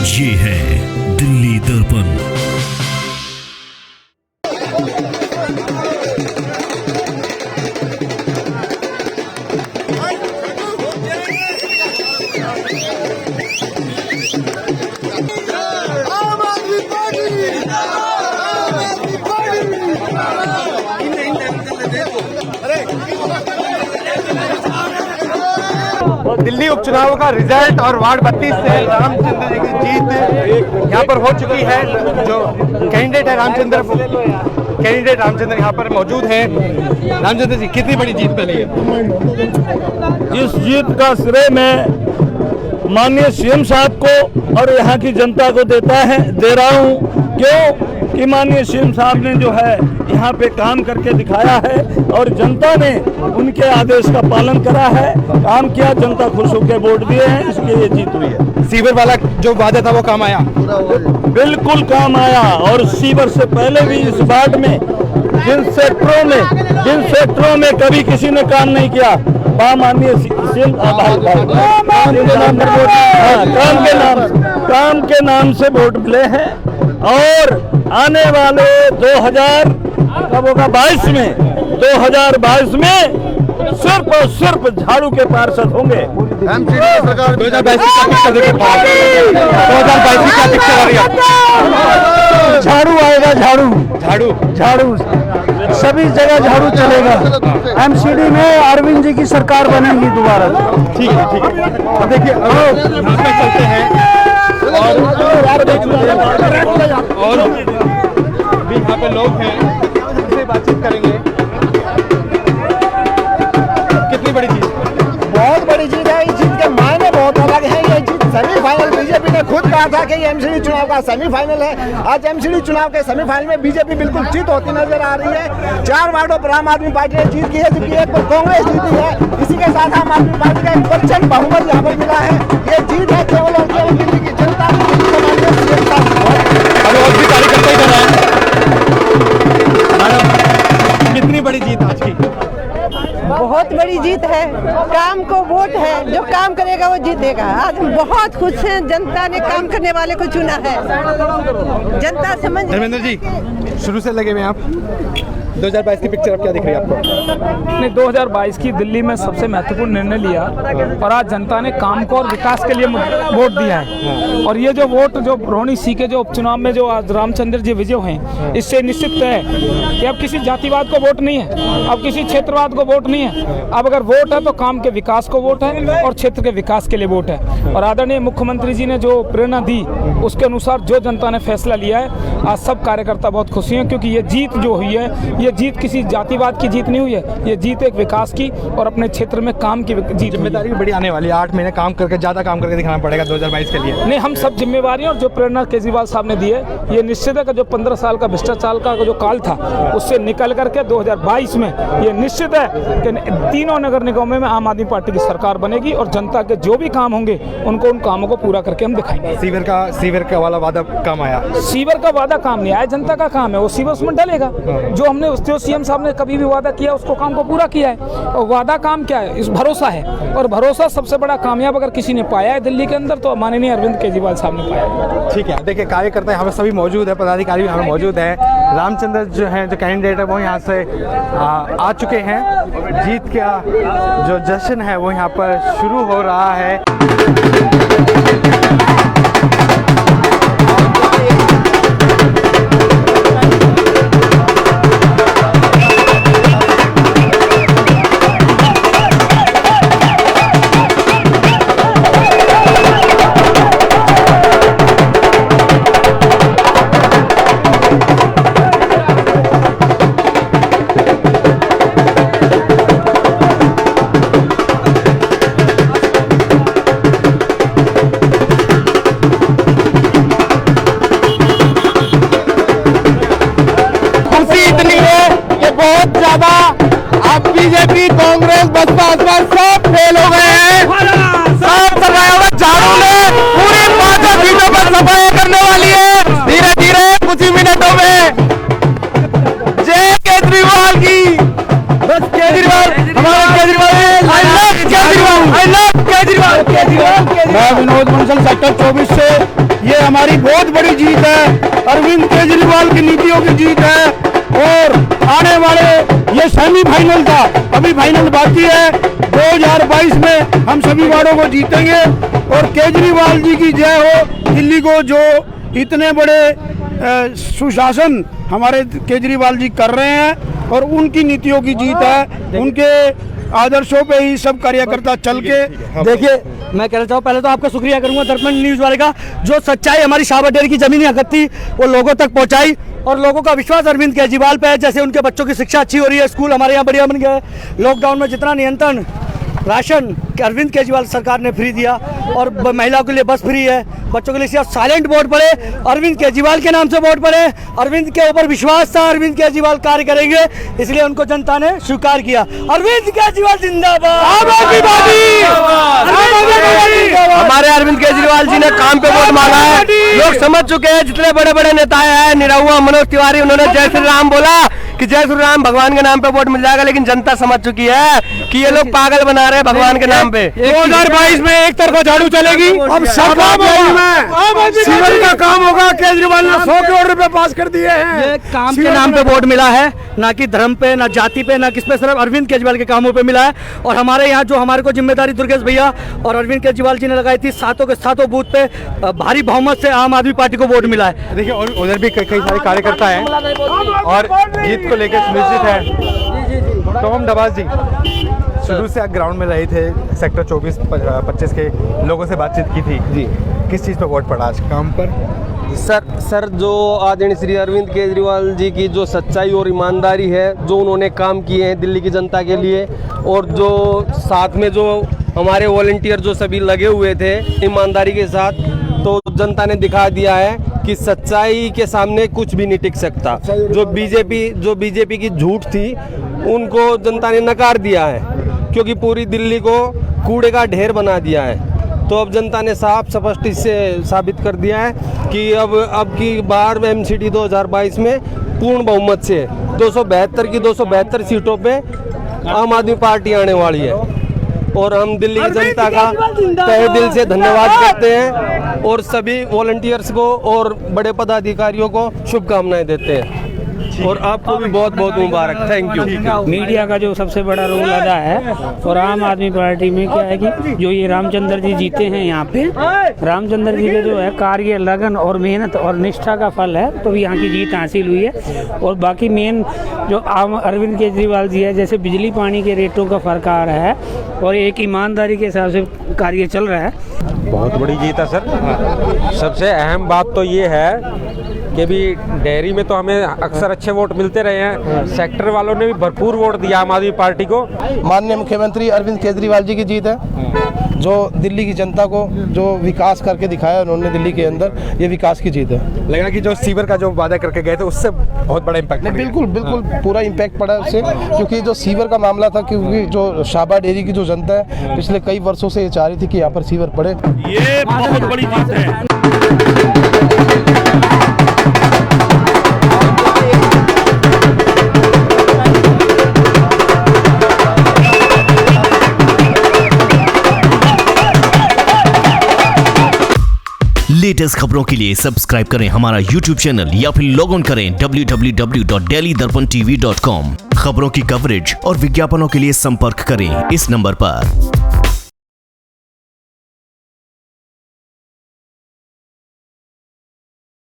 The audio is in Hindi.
ये है दिल्ली दर्पण। दिल्ली उपचुनाव का रिजल्ट और वार्ड 32 से रामचंद्र जी की जीत यहाँ पर हो चुकी है। जो कैंडिडेट है कैंडिडेट रामचंद्र यहाँ पर मौजूद है। रामचंद्र जी, कितनी बड़ी जीत मिली है? इस जीत का श्रेय मैं माननीय सीएम साहब को और यहाँ की जनता को दे रहा हूँ। क्यों कि माननीय सीएम साहब ने जो है यहाँ पे काम करके दिखाया है और जनता ने उनके आदेश का पालन करा है, काम किया, जनता खुश होकर वोट दिए हैं, इसलिए ये जीत हुई है। सीवर वाला जो वादा था वो काम आया? बिल्कुल काम आया। और सीवर से पहले भी इस वार्ड में जिन सेक्टरों में कभी किसी ने काम नहीं किया, माननीय सीएम काम के नाम से वोट मिले हैं। और आने वाले 2022 में सिर्फ और सिर्फ झाड़ू के पार्षद होंगे। 2022 झाड़ू आएगा, झाड़ू सभी जगह झाड़ू चलेगा। एमसीडी में अरविंद जी की सरकार बनेगी दोबारा। ठीक है। अब देखिए यहाँ पे चलते हैं और भी यहाँ पे लोग हैं, उनसे बातचीत करेंगे। कितनी बड़ी जीत? बहुत बड़ी जीत है। इस जीत के मायने बहुत अलग है। ये जीत सेमीफाइनल, बीजेपी ने खुद कहा था कि ये एमसीडी चुनाव का सेमीफाइनल है। आज एमसीडी चुनाव के सेमीफाइनल में बीजेपी बिल्कुल जीत होती नजर आ रही है। 4 वार्डों पर आम आदमी पार्टी ने जीत की है, जबकि एक पर कांग्रेस जीती है। इसी के साथ आम आदमी पार्टी का 1% बहुमत यहाँ पर मिला है। ये जीत है केवल और केवल दिल्ली की जनता कितनी बड़ी जीत आज की? बहुत बड़ी जीत है। काम को वोट है, जो काम करेगा वो जीतेगा। आज हम बहुत खुश हैं, जनता ने काम करने वाले को चुना है। जनता समझ। धर्मेंद्र जी, शुरू से लगे हुए आप, 2022 की पिक्चर अब क्या दिख रही है आपको? ने 2022 की दिल्ली में सबसे महत्वपूर्ण निर्णय लिया और आज जनता ने काम को और विकास के लिए वोट दिया है। और ये जो वोट जो रोहिणी सी के जो उपचुनाव में जो आज रामचंद्र जी विजय हैं, इससे निश्चित है कि अब किसी जातिवाद को वोट नहीं है, अब किसी क्षेत्रवाद को वोट नहीं है। अब अगर वोट है तो काम के विकास को वोट है और क्षेत्र के विकास के लिए वोट है। और आदरणीय मुख्यमंत्री जी ने जो प्रेरणा दी उसके अनुसार जो जनता ने फैसला लिया है, आज सब कार्यकर्ता बहुत खुशी हैं। क्योंकि ये जीत जो हुई है, ये जीत किसी जातिवाद की जीत नहीं हुई है, ये जीत एक विकास की और अपने क्षेत्र में काम की जीत। जिम्मेदारी भी बड़ी आने वाली है, 8 महीने काम करके, ज्यादा काम करके दिखाना पड़ेगा 2022 के लिए। नहीं, हम सब जिम्मेवारी और जो प्रेरणा केजरीवाल साहब ने दी है, ये निश्चित है कि जो 15 साल का भ्रष्टाचार का जो काल था उससे निकल करके 2022 में ये निश्चित है कि तीनों नगर निगमों में आम आदमी पार्टी की सरकार बनेगी और जनता के जो भी काम होंगे उनको उन कामों को पूरा करके हम दिखाएंगे। सीवर का वाला वादा काम आया? सीवर का वादा काम नहीं आया, जनता का काम है, वो सीवर उसमें डलेगा। जो हमने जो सीएम साहब ने कभी भी वादा किया उसको काम को पूरा किया है। और वादा काम क्या है? इस भरोसा है, और भरोसा सबसे बड़ा कामयाब अगर किसी ने पाया है दिल्ली के अंदर तो माननीय अरविंद केजरीवाल साहब ने पाया है। ठीक है, देखिए कार्यकर्ता यहाँ पे सभी मौजूद है, पदाधिकारी भी यहाँ मौजूद है। रामचंद्र जो है, जो कैंडिडेट है, वो यहाँ से आ चुके हैं। जीत का जो जश्न है वो यहाँ पर शुरू हो रहा है। बीजेपी, कांग्रेस, बसपा सब फेल हो गए हैं। सब झाड़ू ने पूरी 5 सीटों पर सफाई करने वाली है। धीरे धीरे कुछ ही मिनटों में जय केजरीवाल की। बस केजरीवाल, हमारा Kejriwal, I love Kejriwal, I love Kejriwal. मैं विनोद बंसल सेक्टर 24 से ये हमारी बहुत बड़ी जीत है, अरविंद केजरीवाल की नीतियों की जीत है। और आने वाले ये सेमीफाइनल था, अभी फाइनल बाकी है। 2022 में हम सभी वार्डों को जीतेंगे और केजरीवाल जी की जय हो। दिल्ली को जो इतने बड़े सुशासन हमारे केजरीवाल जी कर रहे हैं और उनकी नीतियों की जीत है, उनके आदर्शों पे ही सब कार्यकर्ता चल के। देखिए, मैं कहना चाहूँ, पहले तो आपका शुक्रिया करूंगा दर्पण न्यूज़ वाले का, जो सच्चाई हमारी शाहबाद डेयरी की जमीनी हकीकत थी वो लोगों तक पहुंचाई और लोगों का विश्वास अरविंद केजरीवाल पे है। जैसे उनके बच्चों की शिक्षा अच्छी हो रही है, स्कूल हमारे यहाँ बढ़िया बन गए, लॉकडाउन में जितना नियंत्रण राशन अरविंद केजरीवाल सरकार ने फ्री दिया और महिलाओं के लिए बस फ्री है, बच्चों के लिए सिर्फ साइलेंट वोट पड़े, अरविंद केजरीवाल के नाम से वोट पड़े। अरविंद के ऊपर विश्वास था, अरविंद केजरीवाल कार्य करेंगे, इसलिए उनको जनता ने स्वीकार किया। अरविंद केजरीवाल जिंदाबाद, आम आदमी पार्टी, हमारे अरविंद केजरीवाल जी ने काम पे वोट मांगा है। लोग समझ चुके हैं, जितने बड़े बड़े नेता हैं, निरहुआ मनोज तिवारी, उन्होंने जय श्री राम बोला कि जय श्री राम भगवान के नाम पे वोट मिल जाएगा, लेकिन जनता समझ चुकी है कि ये लोग पागल बना रहे हैं भगवान के नाम पे। 2022 में एक तरफा झाड़ू चलेगी, अब सब सीवर का काम होगा। केजरीवाल ने 100 करोड़ रुपए पास कर दिए हैं। ये काम के नाम पे वोट मिला है, ना कि धर्म पे, ना जाति पे, ना किस पे, सिर्फ अरविंद केजरीवाल के कामों पे मिला है। और हमारे यहाँ जो हमारे को जिम्मेदारी दुर्गेश भैया और अरविंद केजरीवाल जी ने लगाई थी, सातों के सातों बूथ पे भारी बहुमत से आम आदमी पार्टी को वोट मिला है। देखिए, और उधर भी कई सारे कार्यकर्ता हैं और जीत को लेकर सुनिश्चित है। टॉम डबास जी शुरू से ग्राउंड में रहे थे, सेक्टर 24-25 के लोगों से बातचीत की थी जी। किस चीज़ पर वोट पड़ा आज काम पर? सर जो आदरणीय श्री अरविंद केजरीवाल जी की जो सच्चाई और ईमानदारी है, जो उन्होंने काम किए हैं दिल्ली की जनता के लिए, और जो साथ में जो हमारे वॉलंटियर जो सभी लगे हुए थे ईमानदारी के साथ, तो जनता ने दिखा दिया है कि सच्चाई के सामने कुछ भी नहीं टिक सकता। जो बीजेपी की झूठ थी उनको जनता ने नकार दिया है, क्योंकि पूरी दिल्ली को कूड़े का ढेर बना दिया है। तो अब जनता ने साफ स्पष्ट इससे साबित कर दिया है कि अब की बार एमसीडी 2022 में पूर्ण बहुमत से 272 की 272 सीटों पे आम आदमी पार्टी आने वाली है। और हम दिल्ली की जनता का तहे दिल से धन्यवाद करते हैं और सभी वॉलंटियर्स को और बड़े पदाधिकारियों को शुभकामनाएं देते हैं। और आपको भी बहुत बहुत मुबारक। Thank you. मीडिया का जो सबसे बड़ा रोल अदा है, और आम आदमी पार्टी में क्या है कि जो ये रामचंद्र जी जीते हैं यहाँ पे, रामचंद्र जी के जो है कार्य, लगन और मेहनत और निष्ठा का फल है, तो यहाँ की जीत हासिल हुई है। और बाकी मेन जो आम अरविंद केजरीवाल जी है, जैसे बिजली पानी के रेटों का फर्क आ रहा है और एक ईमानदारी के हिसाब से कार्य चल रहा है। बहुत बड़ी जीत है सर। सबसे अहम बात तो ये है कि भी डेयरी में तो हमें अक्सर अच्छे वोट मिलते रहे हैं, सेक्टर वालों ने भी भरपूर वोट दिया आम आदमी पार्टी को। माननीय मुख्यमंत्री अरविंद केजरीवाल जी की जीत है, जो दिल्ली की जनता को जो विकास करके दिखाया उन्होंने दिल्ली के अंदर, ये विकास की जीत है। लगा कि जो सीवर का जो वादा करके गए थे उससे बहुत बड़ा इम्पैक्ट पड़ा। बिल्कुल पूरा इम्पैक्ट पड़ा उससे, क्योंकि जो सीवर का मामला था, क्योंकि जो शाहबाद डेयरी की जो जनता है पिछले कई वर्षों से ये चाह रही थी कि यहाँ पर सीवर पड़े। ये बहुत बड़ी जीत है। लेटेस्ट खबरों के लिए सब्सक्राइब करें हमारा YouTube चैनल या फिर लॉग ऑन करें www.delhidarpantv.com। खबरों की कवरेज और विज्ञापनों के लिए संपर्क करें इस नंबर पर।